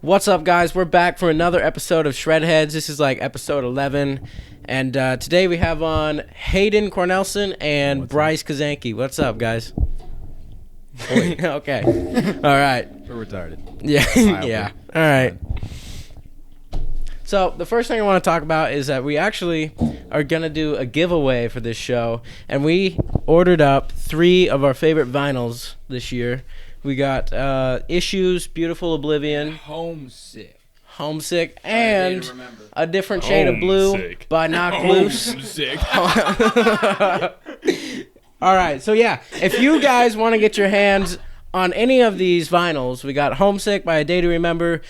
What's up, guys? We're back for another episode of Shredheads. This is like episode 11. And today we have on Haydon, Cornelson, and Bryce, Kosanke. What's up, guys? Okay. All right. We're retarded. Yeah. Yeah. All right. So the first thing I want to talk about is that we actually are going to do a giveaway for this show. And we ordered up 3 of our favorite vinyls this year. We got Issues, Beautiful Oblivion, Homesick, and A Different Shade of Blue by Knock Loose. All right, so yeah, if you guys want to get your hands on any of these vinyls, we got Homesick by A Day to Remember,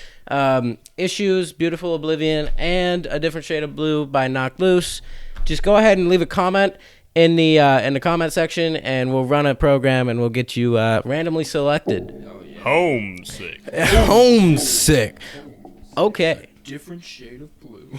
Issues, Beautiful Oblivion, and A Different Shade of Blue by Knock Loose. Just go ahead and leave a comment in the comment section, and we'll run a program, and we'll get you randomly selected. Oh, yeah. Homesick. Homesick. Okay. Different Shade of Blue.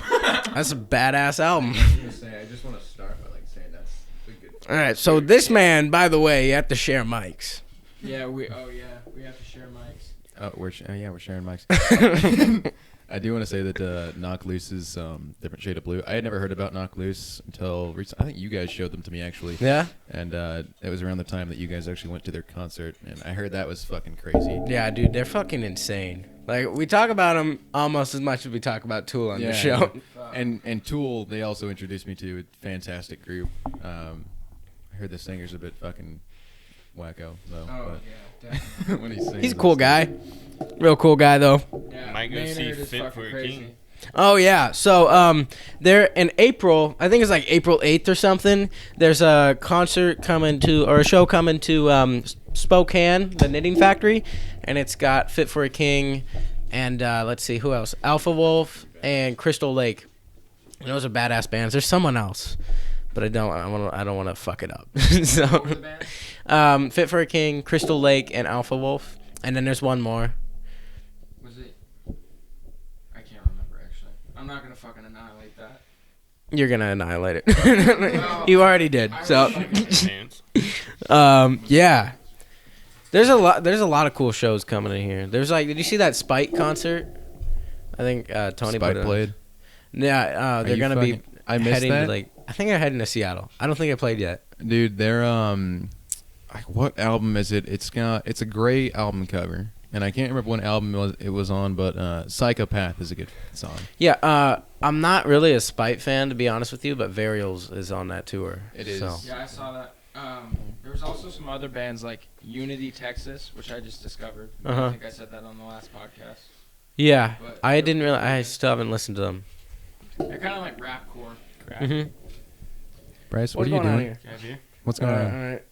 That's a badass album. I just want to start by saying that's a good. All right, so this man, by the way, you have to share mics. Yeah, we have to share mics. Oh, we're sharing mics. I do want to say that Knock Loose's Different Shade of Blue. I had never heard about Knock Loose until recently. I think you guys showed them to me, actually. Yeah? And it was around the time that you guys actually went to their concert, and I heard that was fucking crazy. Yeah, dude, they're fucking insane. Like, we talk about them almost as much as we talk about Tool on the show. And Tool, they also introduced me to a fantastic group. I heard the singer's a bit fucking wacko, though. Oh, yeah, definitely. When he sings, He's a cool guy. Real cool guy, though. Yeah, Might go see Maynard is Fit fucking for a crazy. King. Oh, yeah. So, they're in April, I think it's like April 8th or something, there's a concert coming to, or a show coming to Spokane, the Knitting Factory, and it's got Fit for a King, and let's see, who else? Alpha Wolf and Crystal Lake. And those are badass bands. There's someone else, but I don't want to fuck it up. So, What was the band? Fit for a King, Crystal Lake, and Alpha Wolf, and then there's one more. Was it? I can't remember, actually. I'm not going to fucking annihilate that. You're gonna annihilate it. You already did. So, Hands. yeah. There's a lot of cool shows coming in here. There's like, did you see that Spike concert? I think Tony Spike played. Yeah, they're gonna be I missed heading that. to like, I think they're heading to Seattle. I don't think they played yet. Dude, they're what album is it? It's a gray album cover, and I can't remember what album it was on, but Psychopath is a good song. Yeah, I'm not really a Spike fan, to be honest with you, but Varials is on that tour. It is. So. Yeah, I saw that. There was also some other bands like Unity, Texas, which I just discovered. I think I said that on the last podcast. Yeah, But I still haven't listened to them. They're kind of like rapcore. Mm-hmm. Bryce, what are you doing? Have you? What's going on? All right.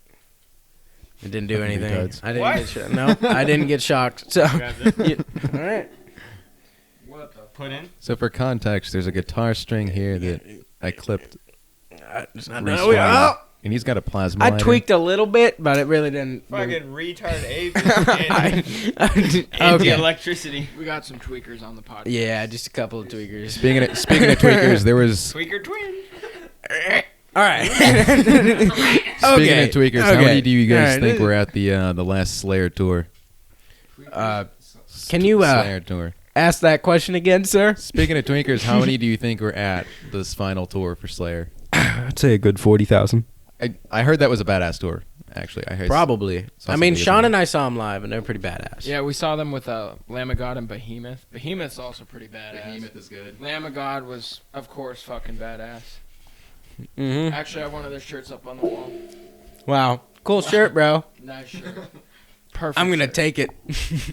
It didn't do Fucking anything. retards. I didn't What? get shocked. No, I didn't get shocked. So, Grab it. all right. What the? Put in. So for context, there's a guitar string here that I clipped, Oh, and he's got a plasma I lighter. tweaked a little bit, but it really didn't. Fucking retard Okay. anti-electricity. We got some tweakers on the podcast. Yeah, just a couple of tweakers. Speaking of tweakers, there was Tweaker twin. All right. speaking of tweakers. How many do you guys All right. think were at the last Slayer tour? Can you Slayer tour? ask that question again, sir? Speaking of tweakers, how many do you think were at this final tour for Slayer? I'd say a good 40,000. I heard that was a badass tour. Actually, I heard Probably. saw I mean, somebody Sean say- and I saw them live, and they're pretty badass. Yeah, we saw them with Lamb of God and Behemoth. Behemoth's also pretty badass. is good. Lamb of God was, of course, fucking badass. Mm-hmm. Actually, I have one of their shirts up on the wall. Wow. Cool shirt, bro. Nice shirt. Perfect. I'm going to shirt. take it.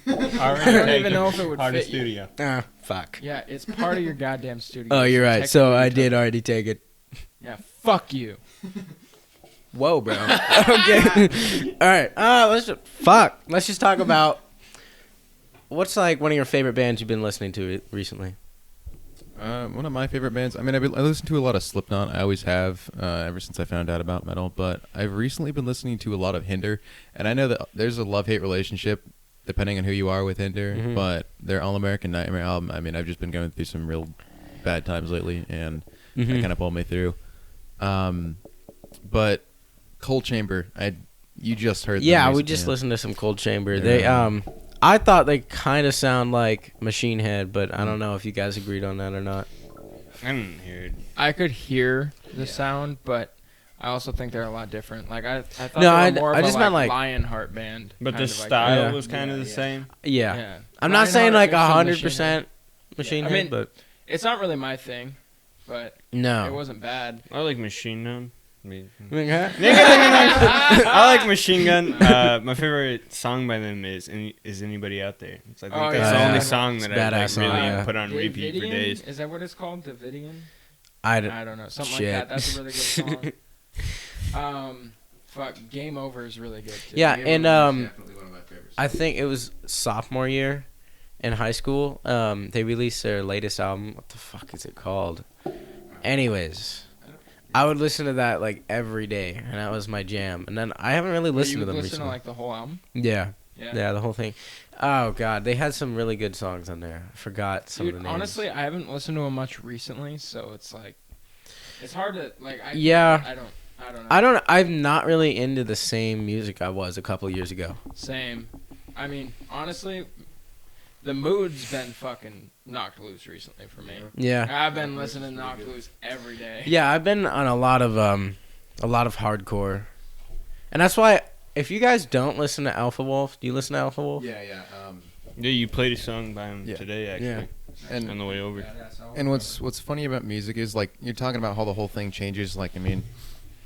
I don't even know if it would Part of fit you. studio. Ah, fuck. Yeah, it's part of your goddamn studio. Oh, you're right. So I Technically, did already take it. Yeah, fuck you. Whoa, bro. Okay. All right. Let's just talk about what's like one of your favorite bands you've been listening to recently. One of my favorite bands. I mean, I listen to a lot of Slipknot. I always have ever since I found out about metal. But I've recently been listening to a lot of Hinder, and I know that there's a love-hate relationship depending on who you are with Hinder. Mhm. But their All-American Nightmare album. I mean, I've just been going through some real bad times lately, and that kind of pulled me through. But Cold Chamber, you just heard. Yeah, them we recently. just listened to some Cold Chamber. They're, They I thought they kind of sound like Machine Head, but I don't know if you guys agreed on that or not. I didn't hear it. I could hear the sound, but I also think they're a lot different. Like I thought No, they were more I of just a meant, like like- Lionheart band. But kind the of like style Yeah. was kind of the same. Yeah. Yeah. I'm not saying like Lionheart mixed 100% Machine I Head, mean, but It's not really my thing, but it no. wasn't bad. I like Machine Gun. Huh? I like Machine Gun. My favorite song by them is Anybody Out There? I think Oh, that's yeah. the only Yeah. song It's that a I like, badass song, really yeah. put on repeat for Davidian? days. Is that what it's called? Davidian? I I don't know. Something Shit. like that. That's a really good song. Fuck, Game Over is really good too. Yeah, Game and Over is definitely one of my favorites. I think it was sophomore year in high school. They released their latest album. What the fuck is it called? Anyways, I would listen to that like every day, and that was my jam. And then I haven't really listened to them listen recently. to like the whole album? Yeah, Yeah. the whole thing. Oh god, they had some really good songs on there. I forgot some Dude, of the names. honestly, I haven't listened to them much recently, so it's like it's hard to like. Yeah. I don't know. I'm not really into the same music I was a couple years ago. Same. I mean, honestly, the mood's been fucking knocked loose recently for me. Yeah. I've been listening to Knocked Loose every day. Yeah, I've been on a lot of hardcore. And that's why if you guys don't listen to Alpha Wolf, do you listen to Alpha Wolf? Yeah. Yeah, you played a song by him Yeah. today, actually, on the way over. And what's funny about music is like you're talking about how the whole thing changes. Like I mean,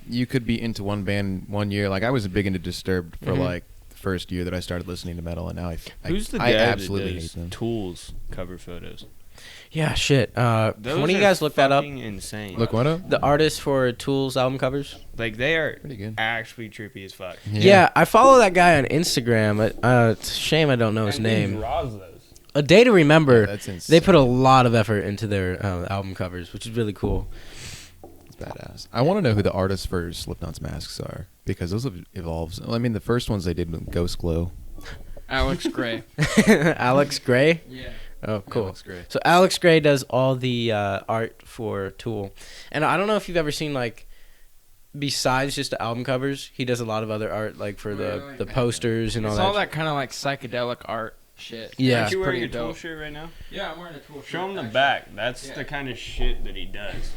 you could be into one band one year. Like I was big into Disturbed for Mhm. like the first year that I started listening to metal, and now Who's the I guy absolutely that hate does them. Tools cover photos? Yeah, shit. When Those do you are guys look that up? fucking insane. Look what up? The artist for Tool's album covers? Like they are Pretty good. actually trippy as fuck. Yeah, I follow that guy on Instagram. It's a shame I don't know his And he name. draws those. A Day to Remember. That's insane. They put a lot of effort into their album covers, which is really cool. It's badass. I want to know who the artists for Slipknot's masks are because those have evolved. Well, I mean, the first ones they did with Ghost Glow. Alex Gray. Alex Gray? Yeah. Oh, cool. Looks great. So Alex Gray does all the art for Tool. And I don't know if you've ever seen, like, besides just the album covers, he does a lot of other art, like, for Really? the posters and all It's that. all that kind of like psychedelic art shit. Yeah. Aren't you wearing pretty a Tool dope. shirt right now? Yeah, I'm wearing a Tool shirt. Show him the actually. back. That's Yeah. the kind of shit that he does.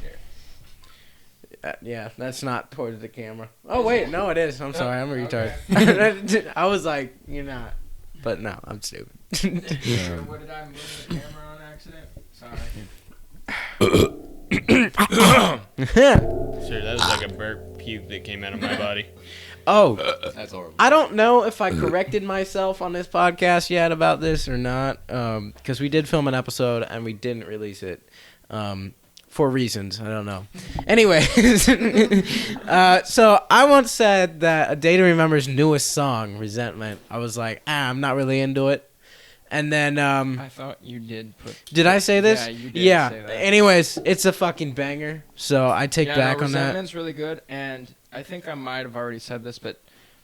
Yeah, that's not towards the camera. Oh, wait, no, it is. I'm sorry, I'm a retard. I was like, you're not. But no, I'm stupid. Yeah. What did I move the camera on accident? Sorry. Sure, that was like a burp puke that came out of my body. Oh, That's horrible. I don't know if I corrected myself on this podcast yet about this or not, because we did film an episode and we didn't release it for reasons. I don't know. Anyways, so I once said that A Day to Remember's newest song, Resentment, I was like, I'm not really into it. And then, I thought you did put. did I say this? Yeah, you did Yeah. say that. Anyways, it's a fucking banger. So I take back on that. Resentment's really good, and I think I might have already said this, but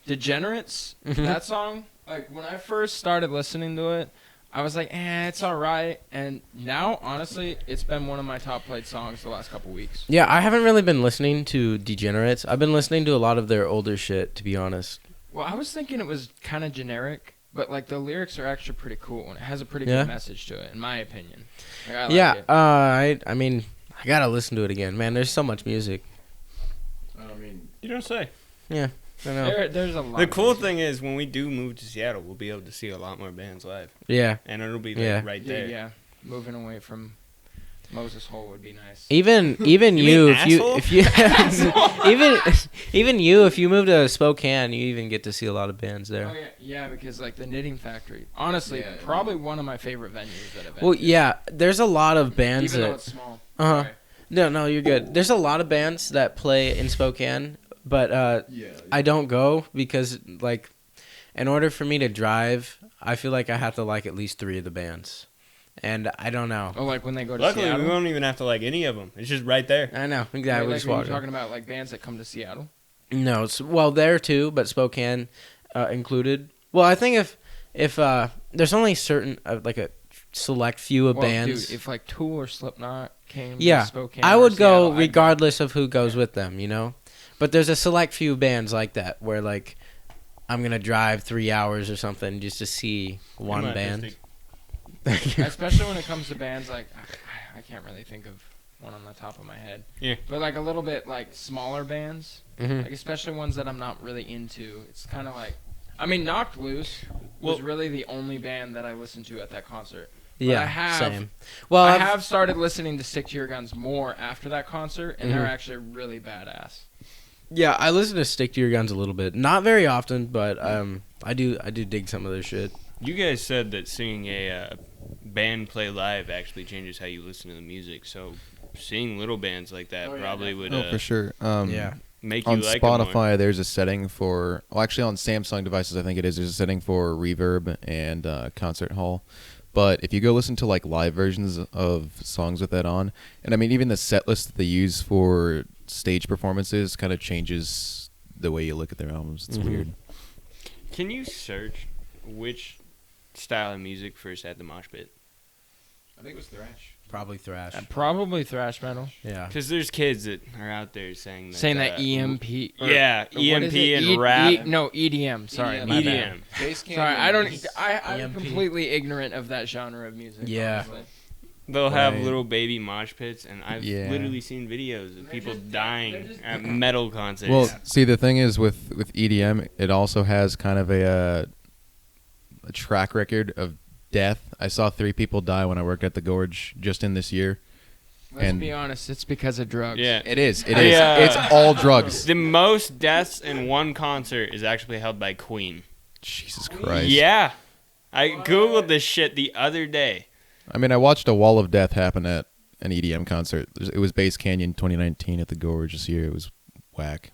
Degenerates, Mhm. that song, like when I first started listening to it, I was like, it's alright, and now, honestly, it's been one of my top played songs the last couple weeks. Yeah, I haven't really been listening to Degenerates. I've been listening to a lot of their older shit, to be honest. Well, I was thinking it was kind of generic, but like the lyrics are actually pretty cool, and it has a pretty Yeah? good message to it, in my opinion. Like, I like Yeah, it. I mean, I gotta listen to it again, man. There's so much music. I mean, You don't say. I know. There's a lot. The of cool music. thing is when we do move to Seattle, we'll be able to see a lot more bands live, Yeah, and it'll be Yeah. right Yeah, there. yeah, moving away from Moses Hole would be nice. even You you, mean if you even you, if you move to Spokane, you even get to see a lot of bands Oh there. yeah, because like the Knitting Factory, honestly, Yeah. probably one of my favorite venues that I've been Well, to. yeah, there's a lot of bands even though that. it's small. Uh-huh. Sorry. No, you're good. There's a lot of bands that play in Spokane, but I don't go because, like, in order for me to drive, I feel like I have to like at least 3 of the bands. And I don't know. Oh, like when they go to Luckily, Seattle. we won't even have to like any of them. It's just right there. I know. Wait, Exactly. like, Just are you walk. talking about like bands that come to Seattle? No, well, there too, but Spokane included. Well, I think if there's only certain like a select few of Well, bands. dude, if like Tool or Slipknot came Yeah, to Spokane, I or would Seattle, go I'd regardless of who goes with them, you know. But there's a select few bands like that where like I'm gonna drive 3 hours or something just to see one band. Especially when it comes to bands like I can't really think of one on the top of my head. Yeah. But like a little bit like smaller bands, Mhm. like especially ones that I'm not really into. It's kind of like, I mean, Knocked Loose was really the only band that I listened to at that concert. But Yeah, I have, same. Well, I have started listening to Stick to Your Guns more after that concert, and they're Mhm. actually really badass. Yeah, I listen to Stick to Your Guns a little bit. Not very often, but I do dig some of their shit. You guys said that seeing a band play live actually changes how you listen to the music. So seeing little bands like that probably would for sure. Yeah. make you On like it more. Spotify, there's a setting for. Well, actually, on Samsung devices, I think it is. There's a setting for reverb and concert hall. But if you go listen to like live versions of songs with that on, and I mean even the set list that they use for stage performances kind of changes the way you look at their albums. It's weird. Can you search which style of music first had the mosh pit? I think it was thrash. Probably thrash. Probably thrash metal. Yeah. Because there's kids that are out there saying that. EMP. Yeah, or what is EMP it? and rap. No, EDM. Sorry, EDM. my bad. EDM. Bass Canyon. Sorry, I don't. is- I'm EMP. completely ignorant of that genre of music. Yeah. honestly. They'll have Right. little baby mosh pits, and I've Yeah. literally seen videos of people just- dying they're just- at metal concerts. Well, see, the thing is with EDM, it also has kind of a track record of death. I saw 3 people die when I worked at the Gorge just in this year. Let's And- be honest, it's because of drugs. yeah. It is. It I, is. It's all drugs. The most deaths in one concert is actually held by Queen. Jesus Christ. Yeah. I Googled this shit the other day. I mean, I watched a wall of death happen at an EDM concert. It was Bass Canyon 2019 at the Gorge this year. It was whack.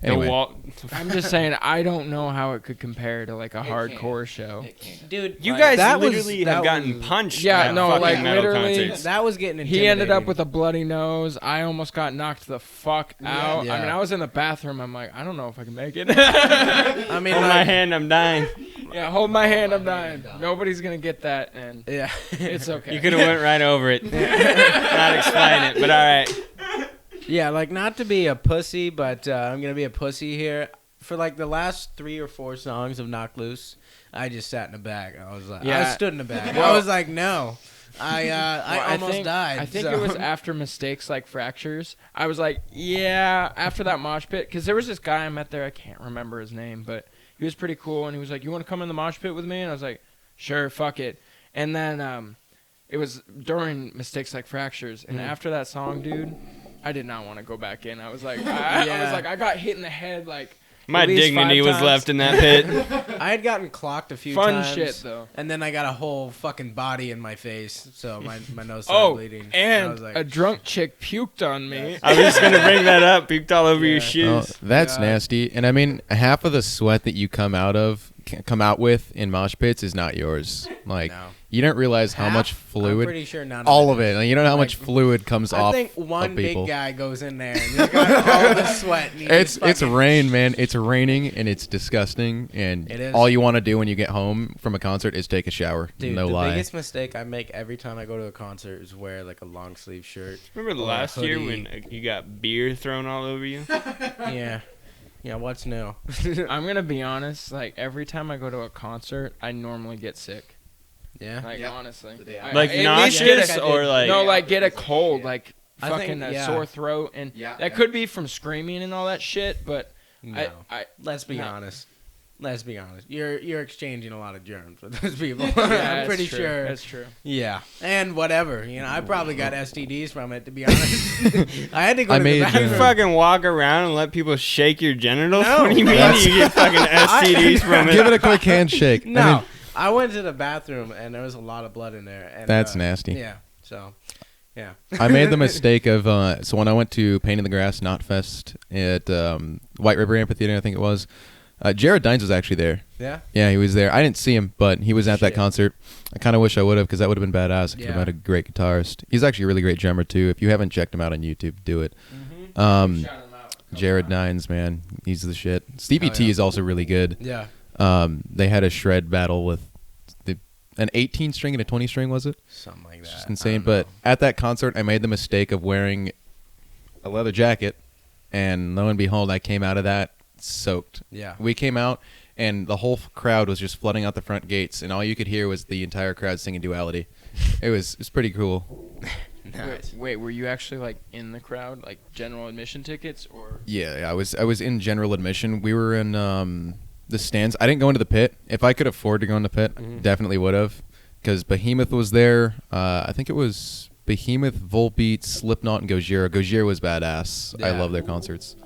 Anyway, The wall. I'm just saying, I don't know how it could compare to like a hardcore show. It can't. Dude, You like, guys that was- literally that have gotten was- punched Yeah, at no, fucking like, metal literally- concerts. That was getting He ended up intimidating. with a bloody nose. I almost got knocked the fuck out. Yeah. I mean, I was in the bathroom. I'm like, I don't know if I can make it. I mean, Hold my like, hand, I'm dying. Yeah, hold my hand. I'm dying. Nobody's gonna get that, and yeah. it's okay. You could have went right over it. Not explain it, but all right. Yeah, like not to be a pussy, but I'm gonna be a pussy here. For like the last 3 or 4 songs of Knocked Loose, I just sat in the back. I was like, I Yeah. stood in the back. Well- I was like, no, I Well, almost think, died. I think so. it was after Mistakes Like Fractures. I was like, yeah, after that mosh pit, because there was this guy I met there. I can't remember his name, but he was pretty cool, and he was like, "You want to come in the mosh pit with me?" And I was like, "Sure, fuck it." And then it was during Mistakes Like Fractures, and after that song, dude, I did not want to go back in. I was like, I got hit in the head like. My at least dignity 5 was times. left in that pit. I had gotten clocked a few Fun times. shit though. And then I got a whole fucking body in my face, so my nose started bleeding. I and was like, a drunk chick puked on me. I was just going to bring that up. Puked all over your oh, shoes. that's God. nasty. And I mean, half of the sweat that you come out with in mosh pits is not yours. Like, no. you don't realize how Half? much I'm fluid, pretty sure none all of of it. Like, you don't know how Like, much fluid comes I off think one of people. big guy goes in there and he's got all the sweat. And he It's just fucking- rain, man. It's raining and it's disgusting. And It is. all you want to do when you get home from a concert is take a shower. Dude, no the lie. biggest mistake I make every time I go to a concert is wear like a long sleeve shirt. Remember the Or a last year hoodie. when you got beer thrown all over you? Yeah. Yeah, what's new? I'm gonna be honest. Like every time I go to a concert, I normally get sick. Yeah. Like Yep. honestly, The day I- after. Like at least get nauseous a- or like... no, like get a cold, like I fucking think- a yeah. sore throat, and Yeah, that yeah. could be from screaming and all that shit. But No. Let's be No. honest. Let's be honest. You're exchanging a lot of germs with those people. yeah, I'm that's pretty true. sure. That's true. Yeah. And whatever. You know, I probably got STDs from it, to be honest. I had to go I to made, the You bathroom. fucking walk around and let people shake your genitals? No. What do you mean That's- you get fucking STDs from it? Give it a quick handshake. No. I mean, I went to the bathroom and there was a lot of blood in there. And, that's nasty. Yeah. So, yeah. I made the mistake of so when I went to Pain in the Grass Knot Fest at White River Amphitheater, I think it was. Jared Dines was actually there. Yeah. Yeah, he was there. I didn't see him, but he was at that Shit. concert. I kind of wish I would have because that would have been badass. I could have Yeah. had a great guitarist. He's actually a really great drummer too. If you haven't checked him out on YouTube, do it. Mm-hmm. Um, Jared Dines, man, he's the shit. Stevie Oh, T yeah. is also really good. Yeah. They had a shred battle with an 18 string and a 20 string, was it? Something like that. It's just I insane. don't But know. at that concert, I made the mistake of wearing a leather jacket, and lo and behold, I came out of that soaked. Yeah. We came out, and the whole crowd was just flooding out the front gates, and all you could hear was the entire crowd singing Duality. It was pretty cool. Nice. Wait, were you actually like in the crowd, like general admission tickets, or? Yeah, I was in general admission. We were in the stands. I didn't go into the pit. If I could afford to go in the pit, definitely would have, because Behemoth was there. I think it was Behemoth, Volbeat, Slipknot, and Gojira. Gojira was badass. I Yeah. love their concerts.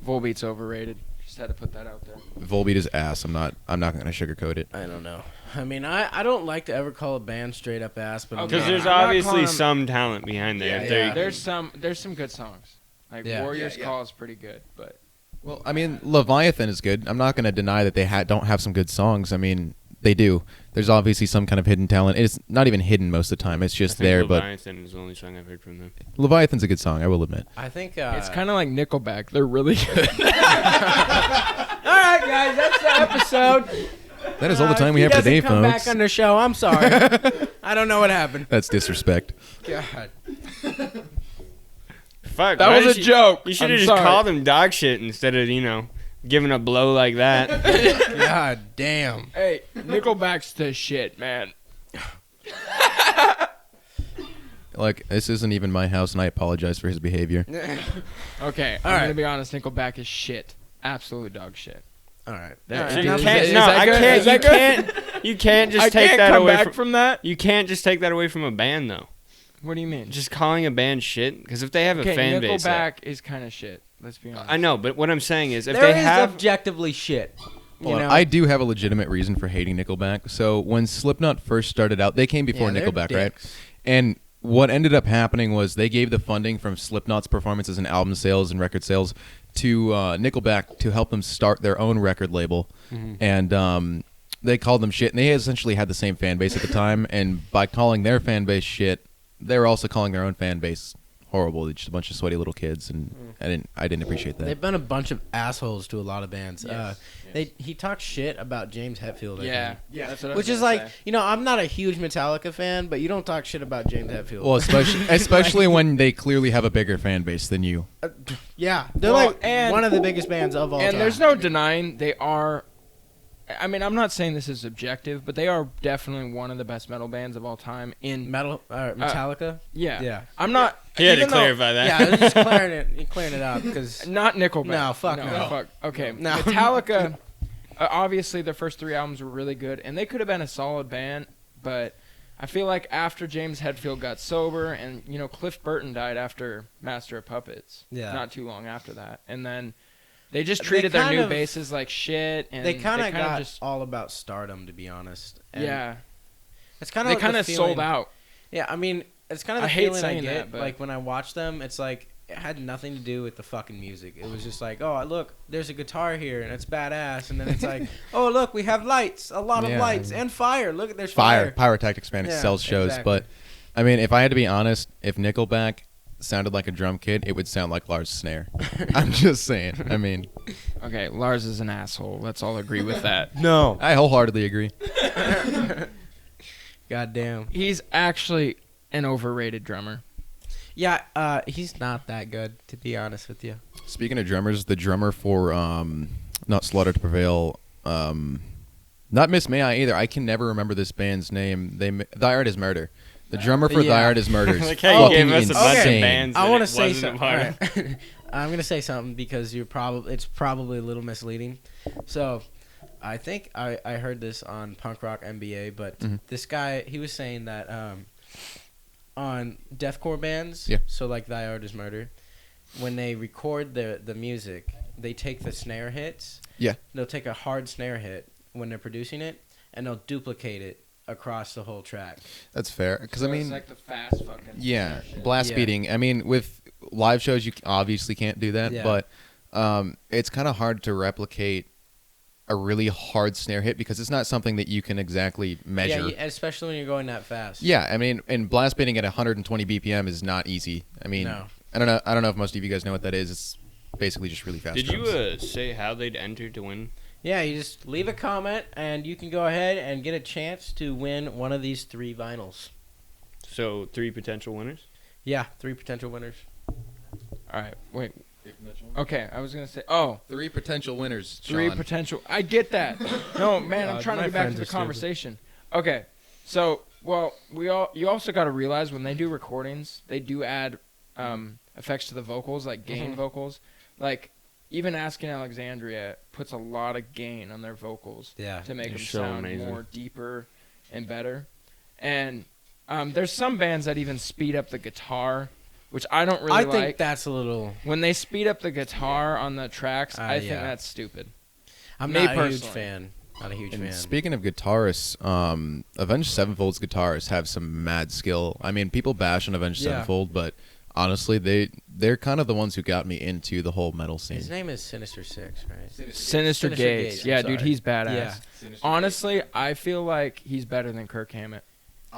Volbeat's overrated. Just had to put that out there. Volbeat is ass. I'm not gonna sugarcoat it. I don't know. I mean, I don't like to ever call a band straight up ass, but Because Okay. there's I'm not obviously calling 'em- some talent behind there. Yeah, If they- there's some good songs. Like Yeah. Warriors Yeah. Call is pretty good, but Well, I mean, Leviathan is good. I'm not gonna deny that they don't have some good songs. I mean, they do. There's obviously some kind of hidden talent. It's not even hidden most of the time. It's I just think there. Leviathan is the only song I've heard from them. But Leviathan's a good song. I will admit. I think it's kind of like Nickelback. They're really good. All right, guys, that's the episode. That is all the time we have today, He doesn't come folks. back on the show. I'm sorry. I don't know what happened. That's disrespect. God. Fuck, That why was did a you- joke. You should I'm have just sorry. called him dog shit instead of, giving a blow like that. God damn. Hey, Nickelback's the shit, man. Like, this isn't even my house, and I apologize for his behavior. Okay, All I'm right. gonna be honest. Nickelback is shit. Absolute dog shit. All right. That- All right. You Is can't, that- no, is that I good? can't. Is that You good? can't. You can't just I take can't that come away back from that. You can't just take that away from a band, though. What do you mean? Just calling a band shit, because if they have a Okay, fan base, Nickelback is kind of shit. Let's be honest. I know, but what I'm saying is, if There they is have, objectively shit. You Hold on, know? I do have a legitimate reason for hating Nickelback. So when Slipknot first started out, they came before Yeah, they're Nickelback, right? dicks. And what ended up happening was they gave the funding from Slipknot's performances and album sales and record sales to Nickelback to help them start their own record label. And they called them shit. And they essentially had the same fan base at the time. And by calling their fan base shit, they were also calling their own fan base horrible. They're just a bunch of sweaty little kids. And I didn't appreciate that. They've been a bunch of assholes to a lot of bands. Yes. He talks shit about James Hetfield. I Yeah, think. yeah. That's what I Which was is gonna like, say. I'm not a huge Metallica fan, but you don't talk shit about James Hetfield. Well, especially when they clearly have a bigger fan base than you. yeah, they're Well, like and- one of the biggest bands of all time. And there's no denying they are. I mean, I'm not saying this is objective, but they are definitely one of the best metal bands of all time. In Metallica. yeah, Yeah. I'm not. he had to even though- clarify that. Yeah, I was just clearing it up because Not Nickelback. No, fuck no. Fuck. Okay, No. Metallica. Obviously, their first 3 albums were really good, and they could have been a solid band. But I feel like after James Hetfield got sober, and Cliff Burton died after Master of Puppets. Yeah. Not too long after that, and then they just They treated their kind new of- basses like shit, and they kind of got just all about stardom, to be honest. And yeah. it's kind They of kind of sold out. Yeah, I mean, it's kind of I the hate feeling I saying get. that, but- Like when I watch them, it's like it had nothing to do with the fucking music. It was just like, oh look, there's a guitar here and it's badass, and then it's like, oh look, we have lights, a lot of Yeah. lights and fire. Look, there's Fire. fire. Pyrotactics band. It Yeah, sells shows. exactly. But, I mean, if I had to be honest, if Nickelback sounded like a drum kit, it would sound like Lars Snare. I'm just saying. I mean, Okay, Lars is an asshole. Let's all agree with that. No, I wholeheartedly agree. goddamn. He's actually an overrated drummer. Yeah, he's not that good, to be honest with you. Speaking of drummers, the drummer for not Slaughter to Prevail, not Miss May I either. I can never remember this band's name. Thy Art is Murder. The drummer for Thy Yeah. Art is Murder is Like how you fucking gave us a bunch of insane. bands. I that want it to say wasn't a something. part of. All right. I'm gonna say something because it's probably a little misleading. So, I think I heard this on Punk Rock MBA, but this guy, he was saying that on deathcore bands, Yeah. so like Thy Art is Murder, when they record the music, they take the snare hits. Yeah. They'll take a hard snare hit when they're producing it, and they'll duplicate it across the whole track. That's fair. Because, So I it's mean, like the fast fucking yeah, shit. blast Yeah. beating. I mean, with live shows, you obviously can't do that, Yeah. but it's kind of hard to replicate a really hard snare hit because it's not something that you can exactly measure. Yeah, especially when you're going that fast. Yeah, I mean, and blast beating at 120 BPM is not easy. I mean, No. I don't know if most of you guys know what that is. It's basically just really fast. Did you drums. say how they'd enter to win? Yeah, you just leave a comment, and you can go ahead and get a chance to win one of these 3 vinyls. So 3 potential winners. Yeah, 3 potential winners. All right, wait. Okay, I was gonna say. Oh, 3 potential winners. three Sean. potential. I get that. No, man, I'm trying to my get back to friends the are stupid. conversation. Okay, so you also got to realize when they do recordings, they do add effects to the vocals, like gain vocals. Like even Asking Alexandria puts a lot of gain on their vocals Yeah. to make They're them so sound amazing. more deeper and better. And there's some bands that even speed up the guitar, which I don't really I like. think that's a little. When they speed up the guitar on the tracks, I think yeah. that's stupid. I'm Me not a huge personally. fan. Not a huge And fan. speaking of guitarists, Avenged Sevenfold's guitarists have some mad skill. I mean, people bash on Avenged Yeah. Sevenfold, but honestly, they're kind of the ones who got me into the whole metal scene. His name is Sinister Six, right? Sinister Gates. Gates, I'm Yeah, dude, sorry. he's badass. Yeah. Honestly, I feel like he's better than Kirk Hammett,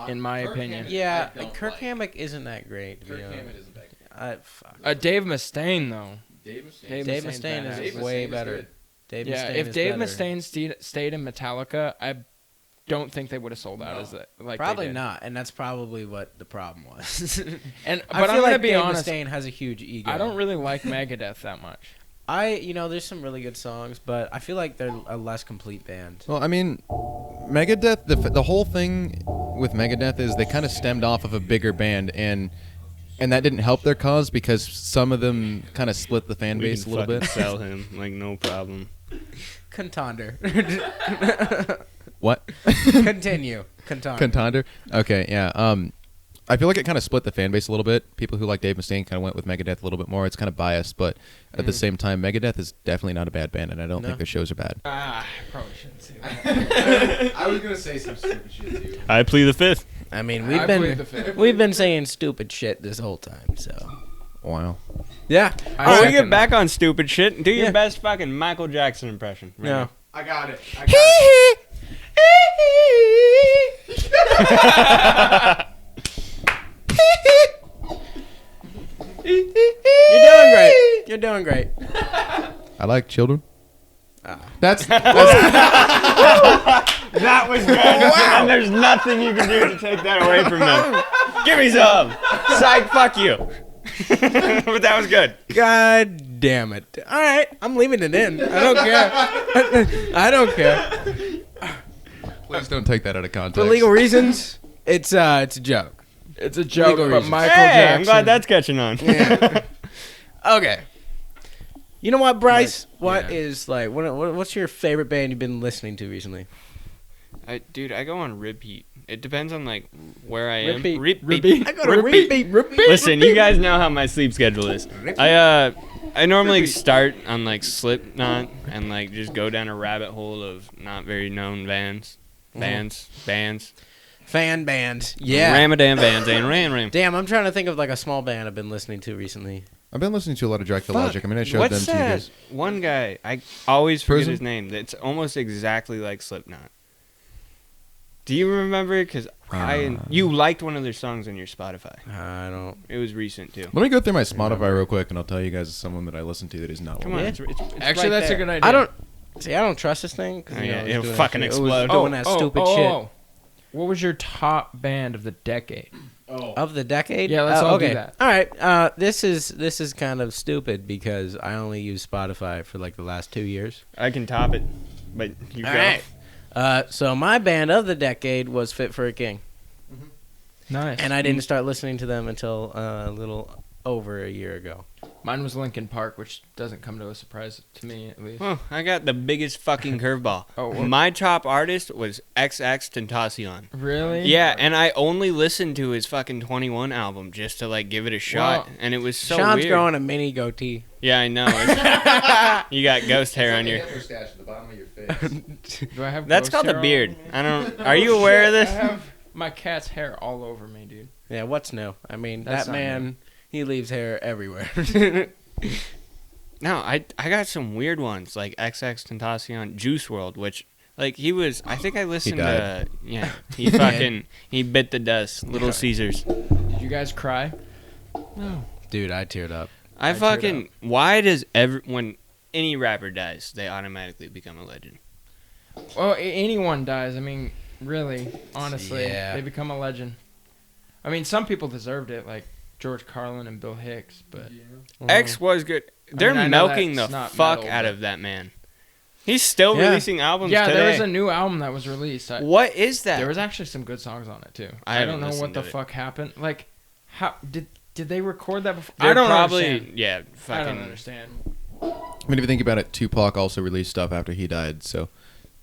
in my opinion. Yeah, Kirk Hammock isn't that great. To be honest. isn't that good. Fuck. Dave Mustaine, though. Dave Dave Mustaine's Mustaine badass. is way better. Dave Yeah, Mustaine if is Dave better. Mustaine stayed in Metallica, I don't think they would have sold out as like they Probably did. not, and that's probably what the problem was. And I but feel I'm like gonna be Dave honest, Mustaine has a huge ego. I don't really like Megadeth that much. There's some really good songs, but I feel like they're a less complete band. Well, I mean, Megadeth, the whole thing with Megadeth is they kind of stemmed off of a bigger band, and that didn't help their cause because some of them kind of split the fan We base a can little fucking bit. sell him, like, no problem. Contender. What? Continue. Contender. Contender? Okay, yeah. I feel like it kind of split the fan base a little bit. People who like Dave Mustaine kind of went with Megadeth a little bit more. It's kind of biased, but at the same time, Megadeth is definitely not a bad band, and I don't No. think their shows are bad. Ah, probably shouldn't say that. I was gonna say some stupid shit too. I plead the fifth. I mean, I played the fifth. we've been saying stupid shit this whole time, so Wow. yeah. I Oh, we second get that. back on stupid shit. Do your Yeah. best fucking Michael Jackson impression. Right No. now. I got it. You're doing great. You're doing great. I like children. Ah. That's That was good. And there's nothing you can do to take that away from them. Give me some. Psych, fuck you. But that was good. God damn it. All right, I'm leaving it in. I don't care. I don't care. please don't take that out of context. For legal reasons, it's a joke. It's a joke, Legal but reasons. Michael Hey, Jackson. I'm glad that's catching on. Yeah. Okay. You know what, Bryce? What yeah. is like? What's your favorite band you've been listening to recently? Dude, I go on repeat. It depends on like where I am. Repeat. I go to repeat. Listen, you guys know how my sleep schedule is. I normally start on like Slipknot and like just go down a rabbit hole of not very known bands. Fan band. Yeah. Ramadan bands and Ram. Damn, I'm trying to think of like a small band I've been listening to recently. I've been listening to a lot of Dracula Logic. I mean, I showed What's them to you that guys. one guy? I always forget Prison? his name. It's almost exactly like Slipknot. Do you remember it? Because you liked one of their songs on your Spotify. I don't. It was recent too. Let me go through my Spotify real quick, and I'll tell you guys someone that I listen to that is not Come one. on, Yeah. it's Actually, right that's there. a good idea. I don't. See, I don't trust this thing. 'Cause, Oh, you know, yeah, it's it'll doing fucking that shit. explode. It was doing that stupid shit. What was your top band of the decade? Of the decade? Yeah, let's all do okay. that. All right. This is kind of stupid because I only use Spotify for like the last 2 years. I can top it, but you All go. right. So my band of the decade was Fit for a King, Nice. and I didn't start listening to them until a little over a year ago. Mine was Linkin Park, which doesn't come to a surprise to me, at least. Oh, I got the biggest fucking curveball. Oh, what? My top artist was XX Tentacion. Really? Yeah, and I only listened to his fucking 21 album just to like give it a shot, Wow. and it was so Sean's weird. growing a mini goatee. Yeah, I know. It's- you got ghost hair on your. mustache at the bottom of your face. Do I have That's ghost called hair a all beard. over me? I don't. Are you aware of I this? have my cat's hair all over me, dude. Yeah, what's new? I mean, That's that not man, he leaves hair everywhere. No, I got some weird ones like XX Tentacion, Juice World, which like he was. I think I listened to. died. Yeah, he fucking he bit the dust. Little Caesars. Did you guys cry? Dude, I teared up. I teared fucking. Why does when any rapper dies, they automatically become a legend? Well, anyone dies. I mean, really, honestly, Yeah. they become a legend. I mean, some people deserved it, like George Carlin and Bill Hicks, but X was good. They're I know milking the that's not fuck metal, out but- of that man. He's still Yeah. releasing albums Yeah, today. there was a new album that was released. What is that? There was actually some good songs on it too. I I haven't don't know what listened the to it. fuck happened. Like, how did they record that before? They're I don't probably understand. yeah. I Fucking. don't understand. I mean, if you think about it, Tupac also released stuff after he died, so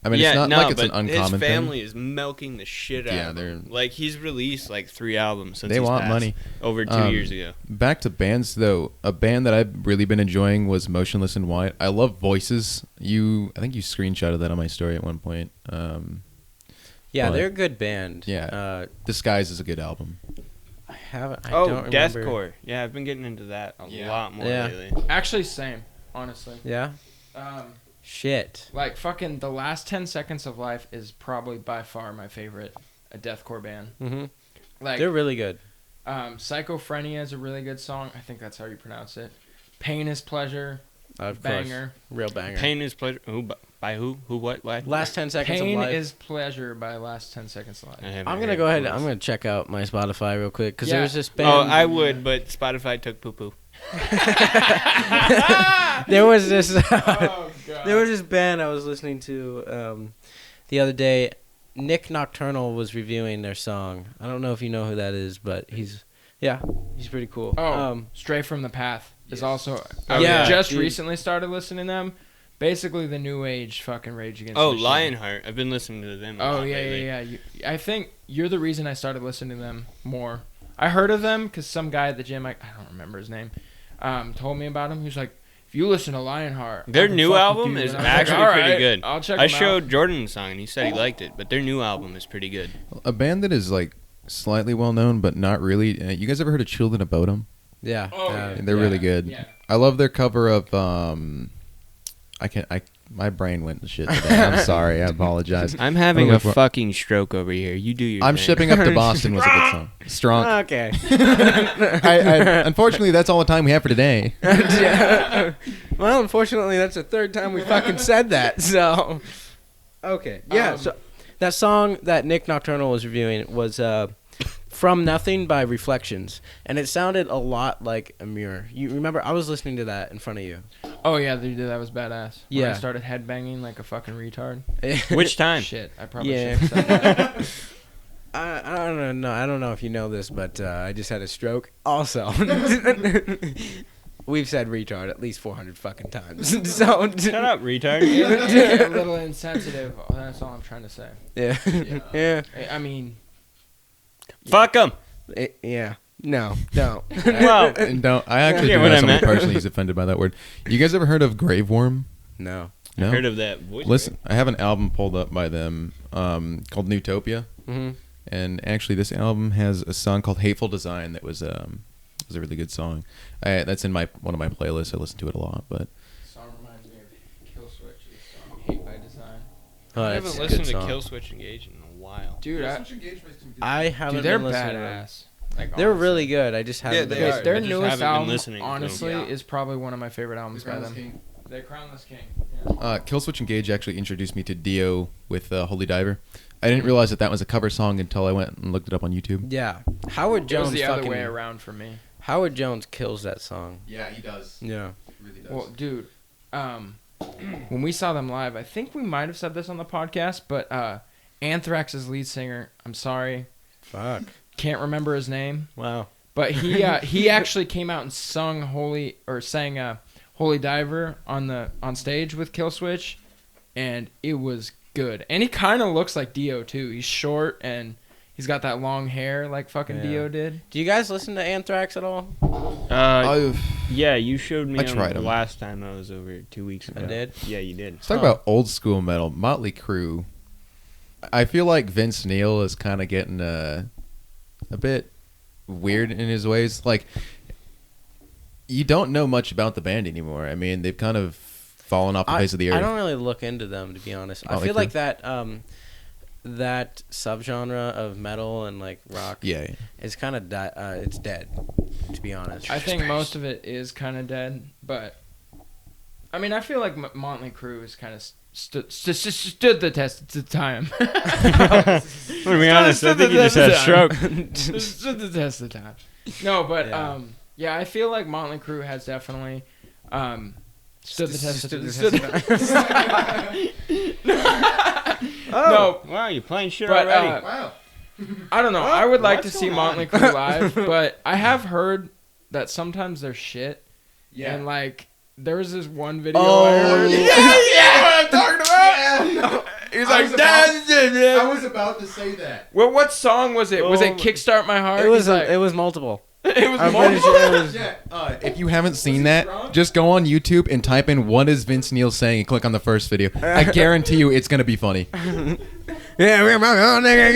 I mean, yeah, it's not no, like it's an but uncommon his family thing. is milking the shit out Yeah, of they're- him. Like he's released like 3 albums since They he's want passed money. over 2 years ago. Back to bands though, a band that I've really been enjoying was Motionless in White. I love Voices. I think you screenshotted that on my story at one point. Yeah, But- they're a good band. Yeah. Disguise is a good album. I haven't. I Oh, don't remember. deathcore. Yeah, I've been getting into that a Yeah. lot more Yeah. lately. Actually, same. Honestly, Yeah. Shit. like fucking the last 10 Seconds of Life is probably by far my favorite a deathcore band. Mm-hmm. Like, They're really good. Psychophrenia is a really good song. I think that's how you pronounce it. Pain is Pleasure, Of banger. course. Real banger. Pain is pleasure. Who by who? Who what? Why? Last 10 seconds Pain of life. is Pleasure by Last 10 Seconds of Life. I haven't I'm gonna heard go ahead. those. I'm gonna check out my Spotify real quick because Yeah. there was this band. Oh, I would, but Spotify took poo poo. there was this. Oh, God. There was this band I was listening to the other day. Nick Nocturnal was reviewing their song. I don't know if you know who that is, but he's pretty cool. Oh, Stray from the Path is also. Oh, yeah, I just dude. recently started listening to them. Basically, the new age fucking Rage Against Oh, the Machine. Lionheart. I've been listening to them. A Oh lot yeah, lately. yeah. I think you're the reason I started listening to them more. I heard of them because some guy at the gym, I don't remember his name, told me about him. He was like, "If you listen to Lionheart, I Their can new fuck with album you." is And I was actually like, "All pretty right, good. I'll check. I them showed out." Jordan the song and he said he liked it, but their new album is pretty good. A band that is like slightly well known, but not really. You guys ever heard of Children of Bodom? Yeah. Oh, yeah. They're really good. Yeah. I love their cover of my brain went to shit today. I'm sorry. I apologize. I'm having Oh, a wait, what- fucking stroke over here. You do your I'm thing. shipping up to Boston was a good song. Strong. Okay. Unfortunately, that's all the time we have for today. Yeah. Well, unfortunately, that's the third time we fucking said that. So, okay, yeah. So that song that Nick Nocturnal was reviewing was "From Nothing" by Reflections, and it sounded a lot like Amir. You remember? I was listening to that in front of you. Oh yeah, dude, that was badass. When I Yeah. started headbanging like a fucking retard. Which time? Shit, I probably Yeah. should have said that. I don't know. I don't know if you know this, but I just had a stroke. Also, we've said retard at least 400 fucking times. So Shut up, retard. a little insensitive. That's all I'm trying to say. yeah, yeah, I mean, Fuck them. yeah. No, don't. Well, And don't. I actually Yeah, do what know I someone meant. personally who's offended by that word. You guys ever heard of Graveworm? No. No. heard of that voice? Listen, I have an album pulled up by them called Newtopia, Mm-hmm. and actually this album has a song called Hateful Design that was a really good song. That's in one of my playlists. I listen to it a lot, but song reminds me of Kill Switch's song "Hate by Design." Oh, I that's haven't a listened good to song. Killswitch Engage in a while. Dude, I haven't. dude, they're been listening to them. badass. Like, They're honestly. really good. I just haven't. they been are. listening. Their I just newest haven't been album, listening to them. honestly, Yeah. is probably one of my favorite albums by them. The Crownless King. Yeah. Killswitch Engage actually introduced me to Dio with Holy Diver. I didn't realize that was a cover song until I went and looked it up on YouTube. Yeah, Howard It Jones. was the other fucking, way around for me. Howard Jones kills that song. Yeah, he does. Yeah. Really does. Well, dude, when we saw them live, I think we might have said this on the podcast, but Anthrax's lead singer, I'm sorry, Fuck. can't remember his name, Wow. but he actually came out and sang Holy Diver on stage with Killswitch, and it was good. And he kind of looks like Dio too. He's short and he's got that long hair like fucking Yeah. Dio did. Do you guys listen to Anthrax at all? Yeah, you showed me I tried 'em. last time I was over 2 weeks ago. I did? Yeah, you did. Let's talk about old school metal. Motley Crue. I feel like Vince Neil is kind of getting a bit weird in his ways. Like, you don't know much about the band anymore. I mean, they've kind of fallen off the face of the earth. I don't really look into them, to be honest. I Motley feel Crue? like that subgenre of metal and like rock Yeah. is kind of it's dead, to be honest. I think most of it is kind of dead, but I mean, I feel like Motley Crue has kind of stood the test of time. To be honest, I think you just had a stroke. stood the test of time. No, but Yeah. yeah, I feel like Motley Crue has definitely Stood the test. Stood the Stood test No, Wow, you're playing shit but already. Wow. I don't know. I would like to what's see going on? Motley Crue live, but I have heard that sometimes they're shit. Yeah. And like, there was this one video Oh, I heard. yeah, what I'm talking about. He's I like, was about- "Damn." I was about to say that. Well, what song was it? Was Oh. it "Kickstart My Heart"? It was He's like, it was multiple. it was I'm pretty multiple. sure it was. Yeah. If you haven't seen he that, drunk? just go on YouTube and type in "What is Vince Neil saying?" and click on the first video. I guarantee you, it's gonna be funny. Yeah, we're my own nigga.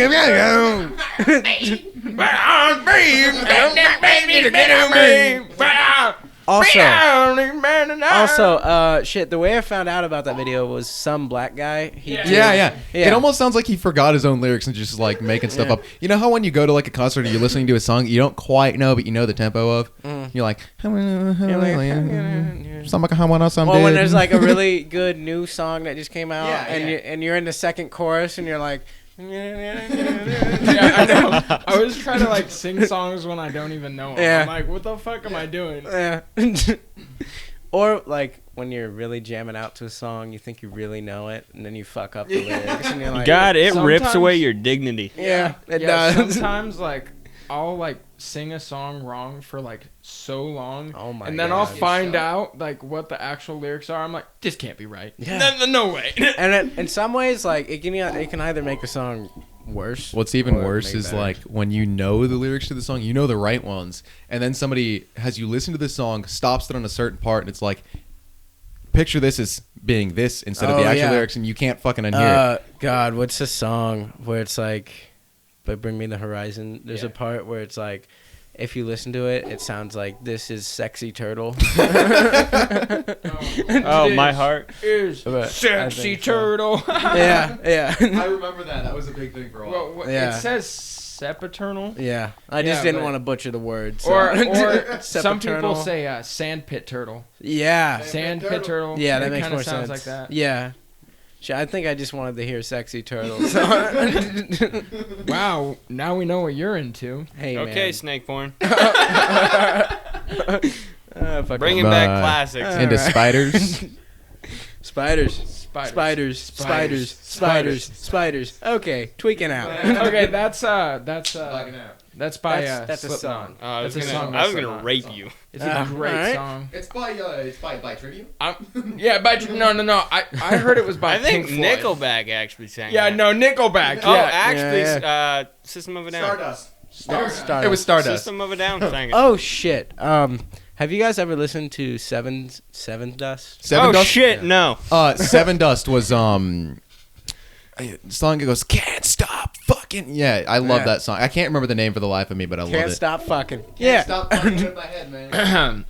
Also, shit. The way I found out about that video was some black guy. Yeah. Yeah. Yeah. It almost sounds like he forgot his own lyrics and just like making stuff Yeah. up. You know how when you go to like a concert and you're listening to a song you don't quite know, but you know the tempo of. You're like, Or when there's like a really good new song that just came out, Yeah, and yeah. you're in the second chorus, and you're like, Yeah, I know. I was trying to like sing songs when I don't even know 'em. Yeah. I'm like, what the fuck am I doing? yeah. Or like when you're really jamming out to a song, you think you really know it, and then you fuck up the lyrics, and you're like, God, it rips sometimes- away your dignity. yeah, it Yeah, does. sometimes like I'll like sing a song wrong for like so long, Oh my and then I'll God. find out like what the actual lyrics are. I'm like, this can't be right. Yeah. No way. And in some ways, like it can either make a song worse. What's even or worse make it is better. like when you know the lyrics to the song, you know the right ones, and then somebody has you listen to the song, stops it on a certain part, and it's like, picture this as being this instead of the Oh, actual yeah. lyrics, and you can't fucking unhear it. God, what's the song where it's like, but Bring Me the Horizon? There's a part where it's like, if you listen to it, it sounds like this is Sexy Turtle. Oh, my heart. is But I sexy think so. turtle. yeah, yeah, I remember that. That was a big thing for all. Well, what- Yeah. It says sepaternal. yeah. I just Yeah, didn't but- want to butcher the words. so. Or some people Sepaternal. say sandpit turtle. Yeah, Sandpit turtle. yeah, that It makes kinda more sounds sense. like that. Yeah. I think I just wanted to hear Sexy Turtle. So. Wow, now we know what you're into. Hey, Okay, man. snake porn. Fuck Bringing it. back Bye. classics. Into Alright. spiders. Spiders. Spiders. Spiders. Spiders. Spiders. Spiders. Okay, tweaking out. Okay, that's Blacking out. that's by That's a Slipknot. song. I was That's a song gonna, by I was gonna Slipknot. rape you. It's a great alright. song. It's by Tribute. Yeah, by no. I heard it was by I think Pink Floyd. Nickelback actually sang. Yeah, that. no, Nickelback. Oh, Yeah. actually, Yeah, System of a Down. Stardust. Stardust. It was Stardust. System of a Down sang it. Oh shit. Have you guys ever listened to Seven Dust? Seven Oh Dust. shit, no. Seven Dust was the song that goes can't stop fucking I love Yeah. that song. I can't remember the name for the life of me, but I love Can't it. stop fucking. Can't Yeah. stop fucking with my head, man.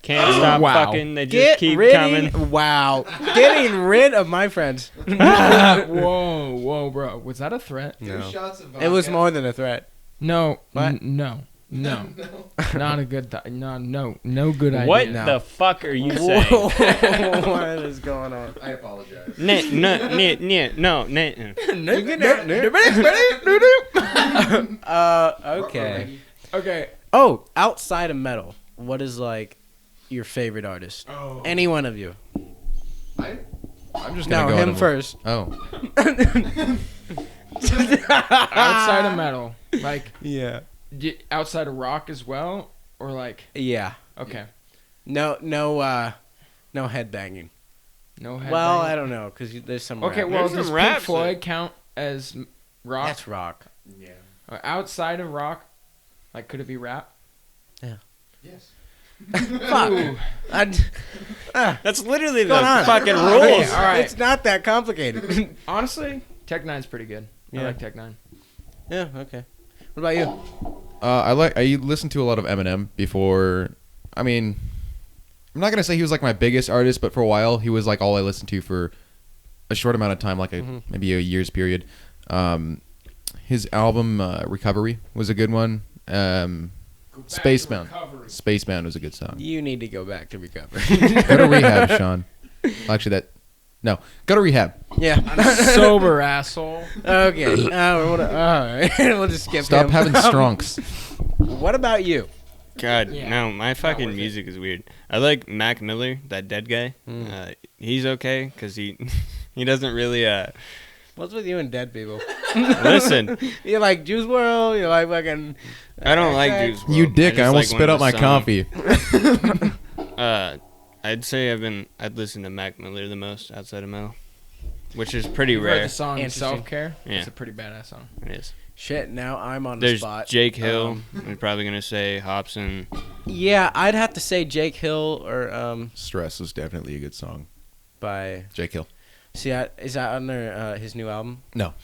Can't stop Wow. fucking. They just Get keep rid. coming. Wow. Getting rid of my friends. Whoa, bro. Was that a threat? Two shots of vodka. It was more than a threat. No. What? No. Not a good. No good idea. What No. the fuck are you saying? Whoa. What is going on? I apologize. Okay. Okay. Oh, outside of metal, what is like your favorite artist? Oh. Any one of you? I'm just gonna No, go him out of- first. Oh, Outside of metal, like Yeah. outside of rock as well, or like Yeah. okay, No headbanging. no head. Well, I don't know, because there's some. Okay, rap. well, There's does some Pink raps Floyd count as rock? That's rock. Yeah. Or outside of rock, like could it be rap? Yes. Fuck. That's literally the Going on? fucking Okay, rules. all right. It's not that complicated. Honestly, Tech Nine's pretty good. I Yeah. like Tech Nine. Yeah. Okay. What about you? I listened to a lot of Eminem before. I mean, I'm not gonna say he was like my biggest artist, but for a while he was like all I listened to for a short amount of time, like maybe a year's period. His album Recovery was a good one. Spacebound was a good song. You need to go back to recovery. Go to rehab, Sean. Actually, go to rehab. Yeah. Sober asshole. Okay. All right. We'll just skip Stop him. having stronks. What about you? God, Yeah. no, my fucking worth it. music is weird. I like Mac Miller, that dead guy. He's okay because he doesn't really What's with you and dead people? listen. You like Juice WRLD? You like fucking? I don't like XX? Juice WRLD. You dick! I just almost like one spit of out my the songs. coffee. I'd say I'd listen to Mac Miller the most outside of metal, which is pretty You heard rare. the song Interesting. Self Care? Yeah. It's a pretty badass song. It is. Shit, now I'm on the There's spot. Jake Hill. I'm probably gonna say Hobson. Yeah, I'd have to say Jake Hill or Stress was definitely a good song. by. Jake Hill. See, is that under his new album? No,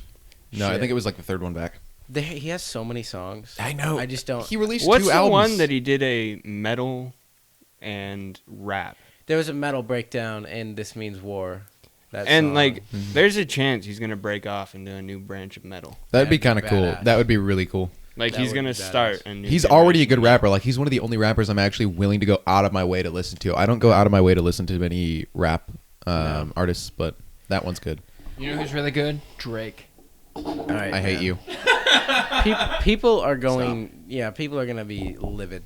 I Shit. think it was like the third one back. He has so many songs. I know. I just don't. He released What's two the albums. one that he did a metal and rap? There was a metal breakdown in This Means War. That And song. like, there's a chance he's gonna break off into a new branch of metal. That'd be That'd be kind of cool. badass. That would be really cool. Like That he's would gonna be start. badass. A new He's already a good generation. rapper. Like he's one of the only rappers I'm actually willing to go out of my way to listen to. I don't go out of my way to listen to many rap artists, but that one's good. You know who's really good? Drake. All right, I hate man. you. People are going. Yeah, people are gonna be livid.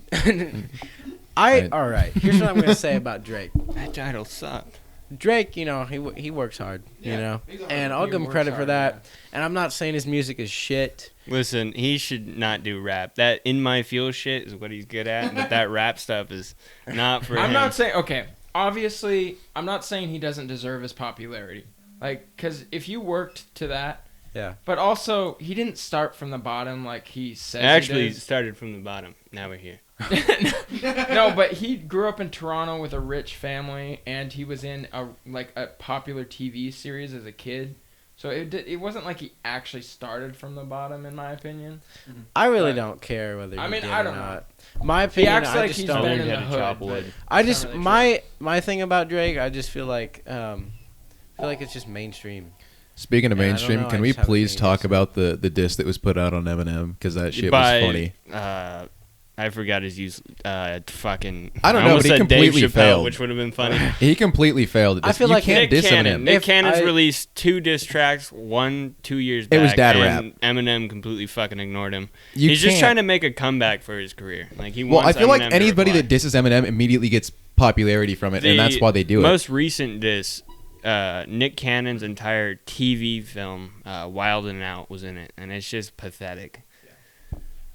All right. Here's what I'm gonna say about Drake. That title sucked. Drake, you know, he works hard, you know, and I'll He give him works credit for hard, that. And I'm not saying his music is shit. Listen, he should not do rap. That in my feel shit is what he's good at, but that rap stuff is not for him. I'm not saying, okay, obviously, I'm not saying he doesn't deserve his popularity. Like, because if you worked to that, Yeah. but also, he didn't start from the bottom like he says Actually, he it did. started from the bottom. Now we're here. No, but he grew up in Toronto with a rich family, and he was in a popular TV series as a kid. So it wasn't like he actually started from the bottom, in my opinion. I really But- don't care whether he I mean, did I or don't know. not. My He opinion, acts I like just he's don't. been in Learned the how to hood. chop but wood. I it's just not really my thing about Drake, I just feel like it's just mainstream. Speaking of Yeah, I don't mainstream, know, can I we just haven't please seen talk it. about the diss that was put out on Eminem? Because that shit By, was funny. I forgot his use. Fucking. I don't know, almost but he said Dave completely Chappelle, failed. which would have been funny. He completely failed at I this. feel You like can't Nick diss Cannon. Eminem. Nick If Cannon's I- released 2 diss tracks, 2 years back. It was dad and Eminem completely fucking ignored him. You He's just can't. trying to make a comeback for his career. Like he Well, I wants feel like Eminem to anybody reply. that disses Eminem immediately gets popularity from it, and that's why they do it. Most recent diss, Nick Cannon's entire TV film, Wild and Out, was in it, and it's just pathetic.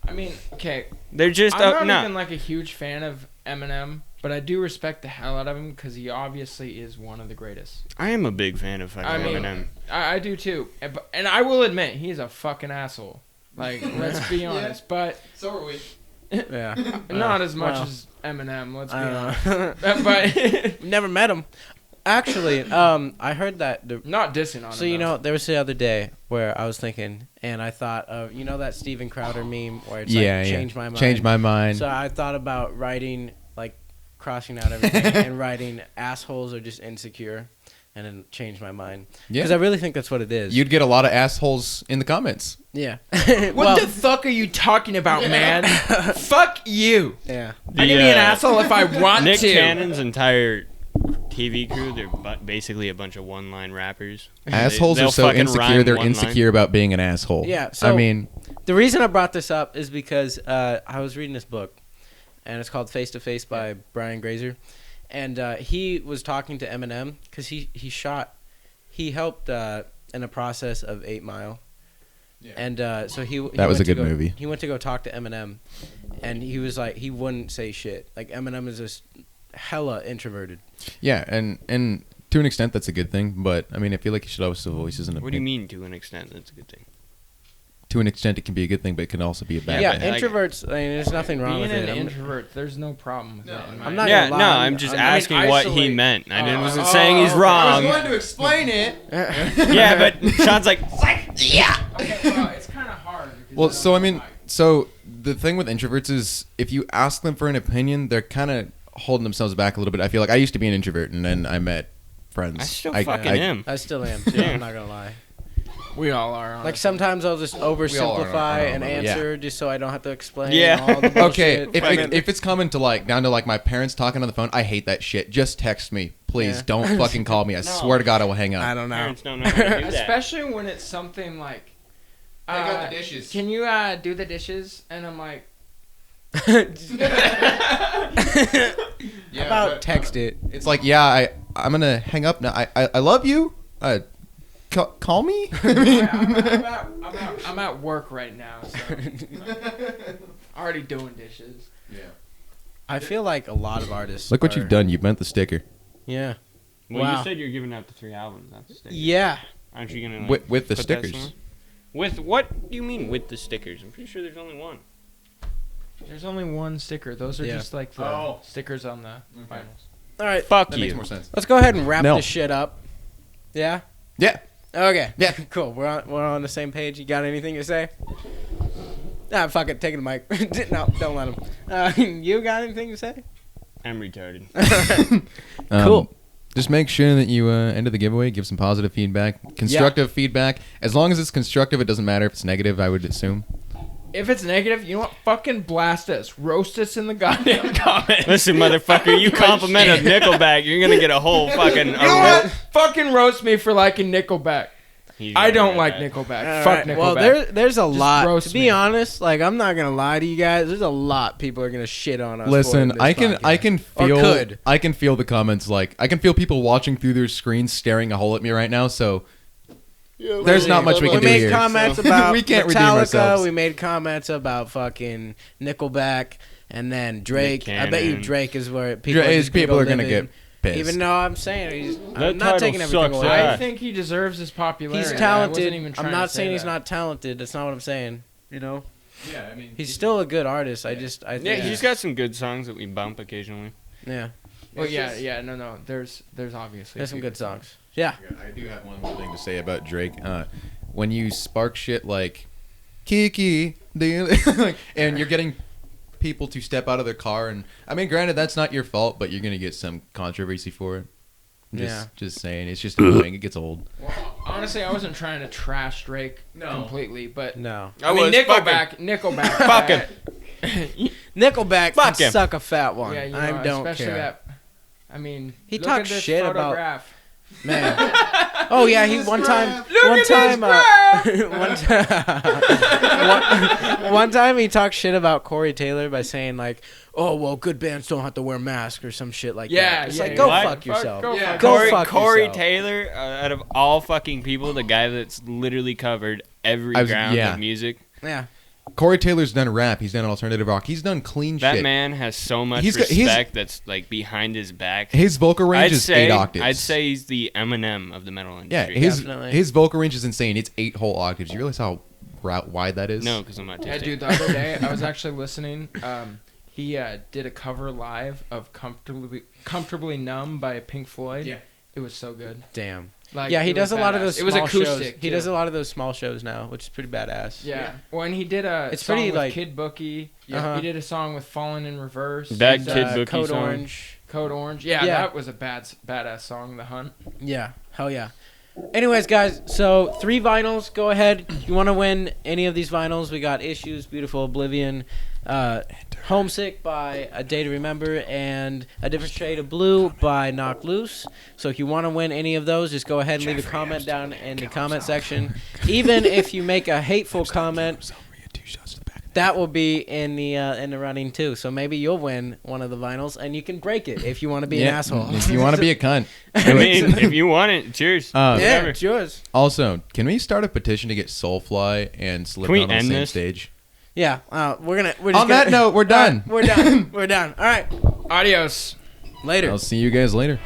I mean, okay, They're just I'm not no. even like a huge fan of Eminem, but I do respect the hell out of him because he obviously is one of the greatest. I am a big fan of fucking I mean, Eminem. I do too, and I will admit he's a fucking asshole. Like, let's be honest, but So are we. Yeah. not as much well, as Eminem. Let's be I honest. don't know. But Never met him. Actually, I heard that. not dissing on So him. you though. know, there was the other day where I was thinking, and I thought of that Steven Crowder meme where it's yeah, like yeah. change my mind. Change my mind. So I thought about writing, like, crossing out everything and writing assholes are just insecure, and then change my mind. Yeah. Because I really think that's what it is. You'd get a lot of assholes in the comments. Yeah. What Well, the fuck are you talking about, man? Fuck you. Yeah. I can be an asshole if I want Nick to. Cannon's entire TV crew, they're basically a bunch of one-line rappers. Assholes They'll are so fucking insecure, rhyme they're one line. insecure about being an asshole. Yeah, I so- mean, The reason I brought this up is because I was reading this book, and it's called Face to Face by Brian Grazer, and he was talking to Eminem because he helped in the process of 8 Mile, and so he That was went a to good movie. He went to go talk to Eminem, and he was like he wouldn't say shit. Like Eminem is just hella introverted. yeah, and to an extent that's a good thing, but I mean, I feel like you should always have voices in What do you mean to an extent? That's a good thing. To an extent, it can be a good thing, but it can also be a bad Yeah, thing. but, like, introverts. I mean, there's nothing wrong Being with it. an I'm- introvert, there's no problem with that. in my I'm not Yeah, gonna no, lie, I'm just I'm- asking what he isolate- meant. I wasn't Oh, saying he's okay. I wrong. was going to explain it. Yeah, but Sean's like, Okay, well, it's kind of hard. because Well, I so I don't mean, like- so the thing with introverts is if you ask them for an opinion, they're kind of holding themselves back a little bit. I feel like I used to be an introvert, and then I met friends. I still fucking am. I still am too. I'm not gonna lie. we all are. Like Honestly. sometimes I'll just all are on oversimplify our an level, answer just so I don't have to explain Yeah. all the Okay, bullshit. if it's coming to down to my parents talking on the phone, I hate that shit. Just text me, please. Yeah. Don't fucking call me. I swear to God, I will hang up. I don't know. Parents don't know how to do that. Especially when it's something like, I got the dishes. can you do the dishes? And I'm like, Yeah, about but, text it? It's like, yeah, I'm gonna hang up now. I love you. Call me. I mean, I'm at work right now, so already doing dishes. yeah. I feel like a lot of artists. Look what are- you've done. You bent the sticker Yeah. Well, Wow. you said you're giving out the 3 albums, not the stickers. Yeah. Aren't you gonna with the put that stickers. somewhere? With what do you mean with the stickers? I'm pretty sure there's only one. There's only one sticker. Those are Yeah. just like the Oh. stickers on the finals. All right. Fuck That you. makes more sense. Let's go ahead and wrap No. this shit up. Yeah. Yeah. Okay. Yeah. Cool. We're on the same page. You got anything to say? Nah, fuck it. Taking the mic. No, don't let him. You got anything to say? I'm retarded. Cool. Just make sure that you end of the giveaway, give some positive feedback, constructive feedback. As long as it's constructive, it doesn't matter if it's negative, I would assume. If it's negative, you know what? Fucking blast us. Roast us in the goddamn comments. Listen, motherfucker, you complimented Nickelback, you're gonna get a whole fucking. You know what? Fucking roast me for liking Nickelback. He's I gonna don't get like that. Nickelback. All Fuck right, Nickelback. well, there's a lot. roast To be me. honest, like I'm not gonna lie to you guys. There's a lot people are gonna shit on us. Listen, for this I podcast. can Or feel could. I can feel the comments. Like I can feel people watching through their screens, staring a hole at me right now. So there's not much we We can do made here. comments So about we can't redeem Metallica. ourselves. We made comments about fucking Nickelback, and then Drake. Nick I bet you Cannon. Drake is where people People are gonna live get in. pissed. Even though I'm saying I'm That not title taking everything sucks away. ass. I think he deserves his popularity. He's I wasn't talented. even trying I'm to not say saying he's that. not talented. That's not what I'm saying. You know, yeah, I mean, he's still a good artist. I Yeah, think, he's got some good songs that we bump occasionally. yeah. Well, no. There's obviously There's some people. good songs. Yeah. I do have one more thing to say about Drake. When you spark shit like Kiki, and you're getting people to step out of their car, and I mean, granted, that's not your fault, but you're gonna get some controversy for it. Just saying, it's just annoying. It gets old. Well, honestly, I wasn't trying to trash Drake No. completely, but No. I mean Nickelback. Fuck him. Nickelback Fuck can him. suck a fat one. Yeah, you know, I don't especially care. that. I mean, He look talks at this shit about- photograph. Man. Oh yeah, he one time one time he talked shit about Corey Taylor by saying like, "Oh well, good bands don't have to wear masks or some shit like Yeah, that." It's yeah, like yeah. go What? fuck yourself. Go Yeah. fuck Go Corey, fuck Corey yourself. Taylor, out of all fucking people, the guy that's literally covered every ground yeah. of music. Yeah. Corey Taylor's done rap. He's done alternative rock. He's done clean That shit. man has so much He's got- respect that's like behind his back. His vocal range is 8 octaves. I'd say he's the Eminem of the metal Yeah, industry. Definitely. his vocal range is insane. It's 8 whole octaves. You realize how wide that is? No, because I'm not Yeah, tasting. dude. The other day, I was actually listening. He did a cover live of "Comfortably Numb" by Pink Floyd. Yeah. It was so good. Damn. Like, Yeah, he it was does a lot of badass. those. It was small acoustic. Shows. He too. does a lot of those small shows now, which is pretty badass. Yeah. When he did a It's song pretty, with like- Kid Bookie. Uh-huh. He did a song with Fallen in Reverse. That He's, Kid Bookie Code song. Orange. Code Orange. Yeah, Yeah. that was a badass song. The Hunt. Yeah. Hell yeah. Anyways, guys, so 3 vinyls. Go ahead. You want to win any of these vinyls? We got Issues, Beautiful Oblivion, Homesick by A Day to Remember, and A Different Shade of Blue by Knock Loose. So if you want to win any of those, just go ahead and leave a comment down in the comment section. Even if you make a hateful comment, that will be in the running too. So maybe you'll win one of the vinyls, and you can break it if you want to be an asshole. If you want to be a cunt. I mean, if you want it, cheers. Yeah, Whatever. it's yours. Also, can we start a petition to get Soulfly and Slipknot we on the end same this? stage? Yeah, we're just On that note, we're done. We're done. We're done. All right. Adios. Later. I'll see you guys later.